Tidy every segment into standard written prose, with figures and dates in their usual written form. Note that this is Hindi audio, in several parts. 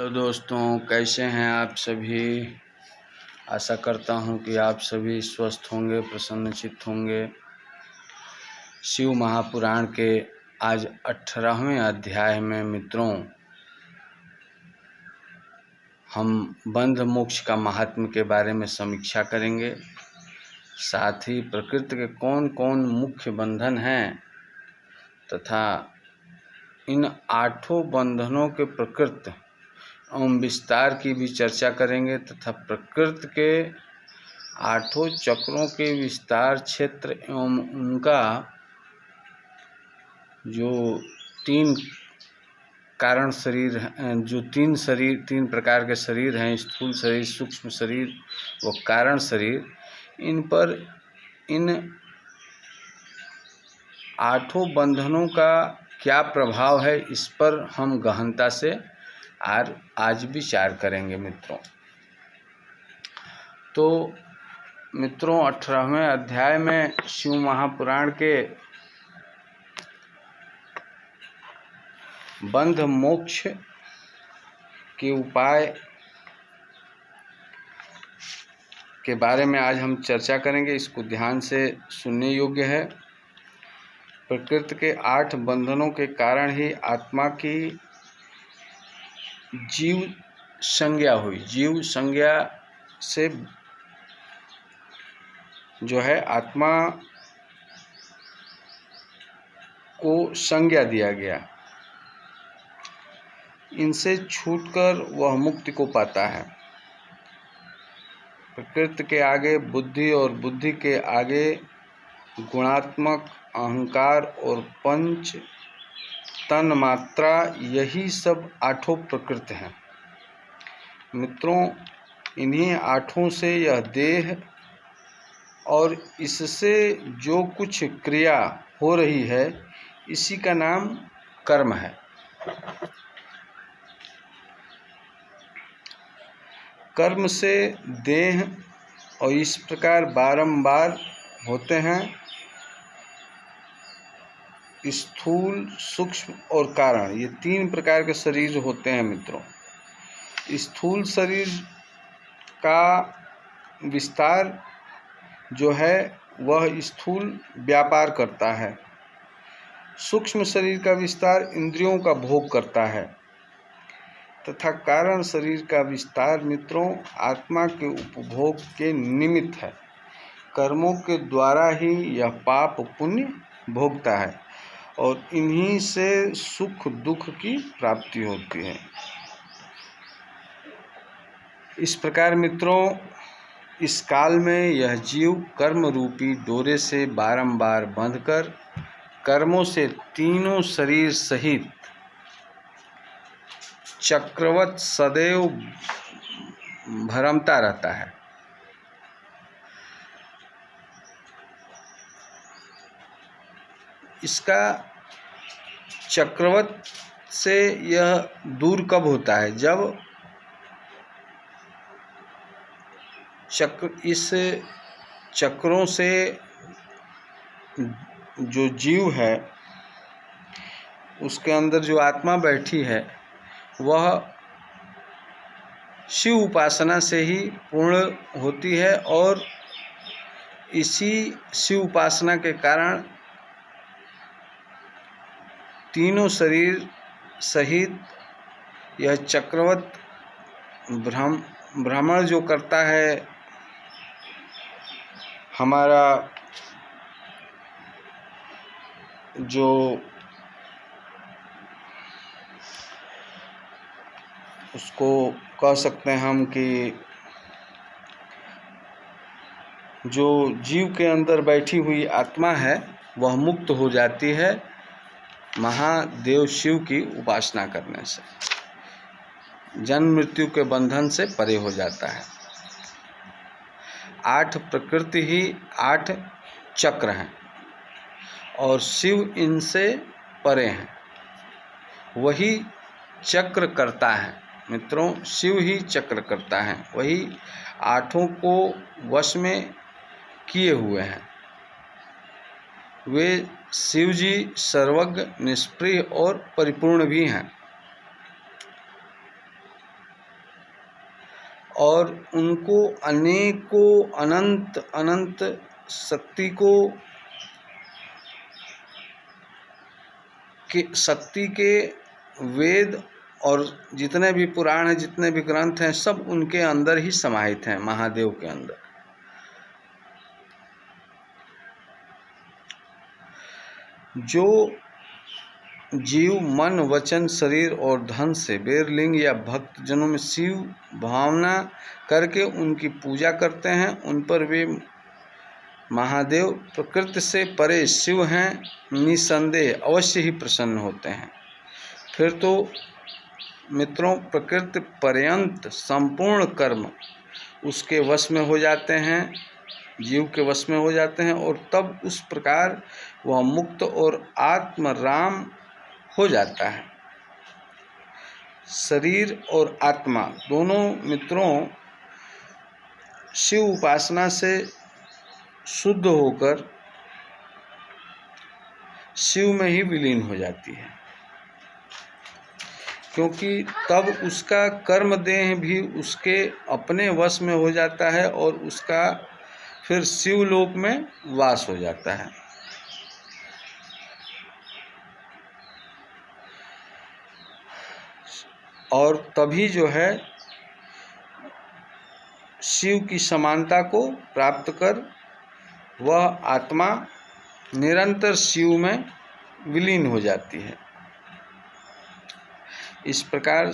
हेलो दोस्तों, कैसे हैं आप सभी। आशा करता हूं कि आप सभी स्वस्थ होंगे, प्रसन्नचित्त होंगे। शिव महापुराण के आज 18वें अध्याय में मित्रों हम बंध मोक्ष का महात्म्य के बारे में समीक्षा करेंगे। साथ ही प्रकृति के कौन कौन मुख्य बंधन हैं तथा इन 8 बंधनों के प्रकृति एवं विस्तार की भी चर्चा करेंगे तथा प्रकृति के 8 चक्रों के विस्तार क्षेत्र एवं उनका जो 3 कारण शरीर हैं, जो 3 प्रकार के शरीर हैं, स्थूल शरीर, सूक्ष्म शरीर व कारण शरीर, इन पर इन 8 बंधनों का क्या प्रभाव है, इस पर हम गहनता से आज विचार करेंगे मित्रों। तो मित्रों 18वें अध्याय में शिव महापुराण के बंध मोक्ष के उपाय के बारे में आज हम चर्चा करेंगे। इसको ध्यान से सुनने योग्य है। प्रकृति के 8 बंधनों के कारण ही आत्मा की जीव संज्ञा हुई। जीव संज्ञा से जो है आत्मा को संज्ञा दिया गया। इनसे छूटकर वह मुक्ति को पाता है। प्रकृति के आगे बुद्धि और बुद्धि के आगे गुणात्मक अहंकार और पंच तन मात्रा, यही सब 8 प्रकृति हैं मित्रों। इन्हीं 8 से यह देह और इससे जो कुछ क्रिया हो रही है, इसी का नाम कर्म है। कर्म से देह और इस प्रकार बारंबार होते हैं। स्थूल, सूक्ष्म और कारण, ये 3 प्रकार के शरीर होते हैं मित्रों। स्थूल शरीर का विस्तार जो है वह स्थूल व्यापार करता है। सूक्ष्म शरीर का विस्तार इंद्रियों का भोग करता है तथा कारण शरीर का विस्तार मित्रों आत्मा के उपभोग के निमित्त है। कर्मों के द्वारा ही यह पाप पुण्य भोगता है और इन्हीं से सुख दुख की प्राप्ति होती है। इस प्रकार मित्रों इस काल में यह जीव कर्म रूपी डोरे से बारंबार बंधकर कर्मों से तीनों शरीर सहित चक्रवत सदैव भ्रमता रहता है। इसका चक्रवत से यह दूर कब होता है, जब इस चक्रों से जो जीव है उसके अंदर जो आत्मा बैठी है वह शिव उपासना से ही पूर्ण होती है और इसी शिव उपासना के कारण तीनों शरीर सहित यह चक्रवत भ्रमण जो करता है, हमारा जो उसको कह सकते हैं हम कि जो जीव के अंदर बैठी हुई आत्मा है वह मुक्त हो जाती है महादेव शिव की उपासना करने से, जन्म मृत्यु के बंधन से परे हो जाता है। 8 प्रकृति ही 8 चक्र हैं और शिव इनसे परे हैं। वही चक्र करता है मित्रों, शिव ही चक्र करता है। वही 8 को वश में किए हुए हैं। वे शिव जी सर्वज्ञ, निष्प्रिय और परिपूर्ण भी हैं। और उनको अनेकों अनंत अनंत शक्ति के वेद और जितने भी पुराण हैं, जितने भी ग्रंथ हैं, सब उनके अंदर ही समाहित हैं, महादेव के अंदर। जो जीव मन वचन शरीर और धन से बेरलिंग या भक्त जनों में शिव भावना करके उनकी पूजा करते हैं, उन पर वे महादेव प्रकृति से परे शिव हैं, निसंदेह अवश्य ही प्रसन्न होते हैं। फिर तो मित्रों प्रकृति पर्यंत संपूर्ण कर्म उसके वश में हो जाते हैं, जीव के वश में हो जाते हैं, और तब उस प्रकार वह मुक्त और आत्म राम हो जाता है। शरीर और आत्मा दोनों मित्रों शिव उपासना से शुद्ध होकर शिव में ही विलीन हो जाती है, क्योंकि तब उसका कर्म देह भी उसके अपने वश में हो जाता है और उसका फिर शिवलोक में वास हो जाता है। और तभी जो है शिव की समानता को प्राप्त कर वह आत्मा निरंतर शिव में विलीन हो जाती है। इस प्रकार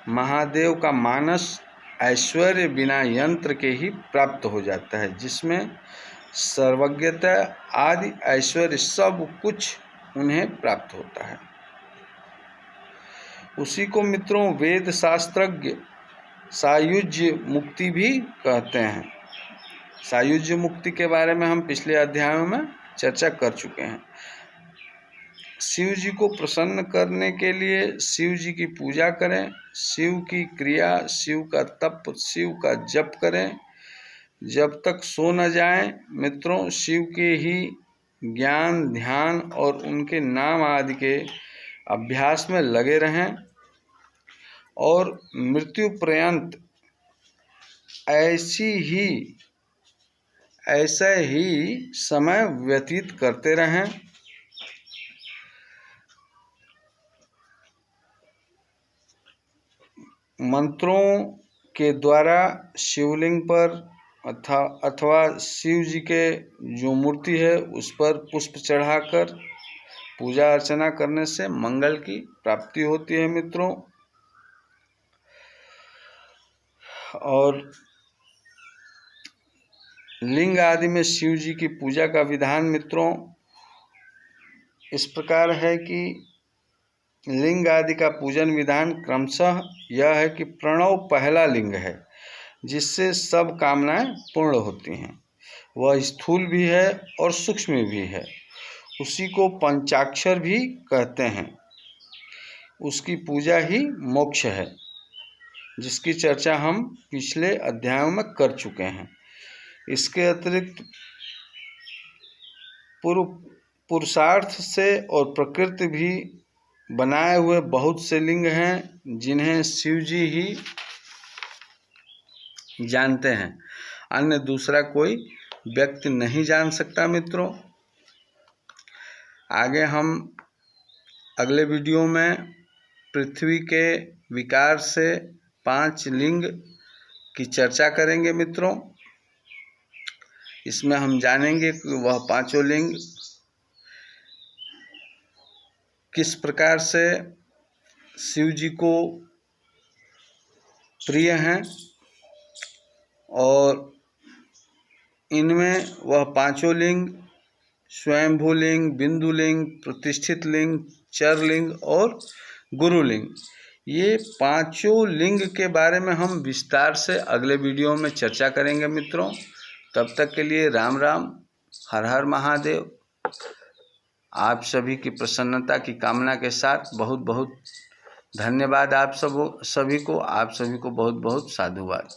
महादेव का मानस ऐश्वर्य बिना यंत्र के ही प्राप्त हो जाता है, जिसमें सर्वज्ञता आदि ऐश्वर्य सब कुछ उन्हें प्राप्त होता है। उसी को मित्रों वेद शास्त्रज्ञ सायुज्य मुक्ति भी कहते हैं। सायुज्य मुक्ति के बारे में हम पिछले अध्यायों में चर्चा कर चुके हैं। शिव जी को प्रसन्न करने के लिए शिव जी की पूजा करें, शिव की क्रिया, शिव का तप, शिव का जप करें जब तक सो न जाएं। मित्रों शिव के ही ज्ञान ध्यान और उनके नाम आदि के अभ्यास में लगे रहें और मृत्यु पर्यंत ऐसा ही समय व्यतीत करते रहें। मंत्रों के द्वारा शिवलिंग पर अथवा शिव जी के जो मूर्ति है उस पर पुष्प चढ़ाकर पूजा अर्चना करने से मंगल की प्राप्ति होती है मित्रों। और लिंग आदि में शिव जी की पूजा का विधान मित्रों इस प्रकार है कि लिंग आदि का पूजन विधान क्रमशः यह है कि प्रणव पहला लिंग है जिससे सब कामनाएं पूर्ण होती हैं। वह स्थूल भी है और सूक्ष्म भी है। उसी को पंचाक्षर भी कहते हैं। उसकी पूजा ही मोक्ष है, जिसकी चर्चा हम पिछले अध्यायों में कर चुके हैं। इसके अतिरिक्त पुरुषार्थ से और प्रकृति भी बनाए हुए बहुत से लिंग हैं जिन्हें शिव जी ही जानते हैं, अन्य दूसरा कोई व्यक्ति नहीं जान सकता। मित्रों आगे हम अगले वीडियो में पृथ्वी के विकार से 5 लिंग की चर्चा करेंगे मित्रों। इसमें हम जानेंगे कि वह 5 लिंग किस प्रकार से शिव जी को प्रिय हैं और इनमें वह 5 लिंग स्वयंभू लिंग, बिंदु लिंग, प्रतिष्ठित लिंग, चर लिंग और गुरुलिंग, ये 5 लिंग के बारे में हम विस्तार से अगले वीडियो में चर्चा करेंगे मित्रों। तब तक के लिए राम राम, हर हर महादेव। आप सभी की प्रसन्नता की कामना के साथ बहुत बहुत धन्यवाद आप सभी को बहुत बहुत साधुवाद।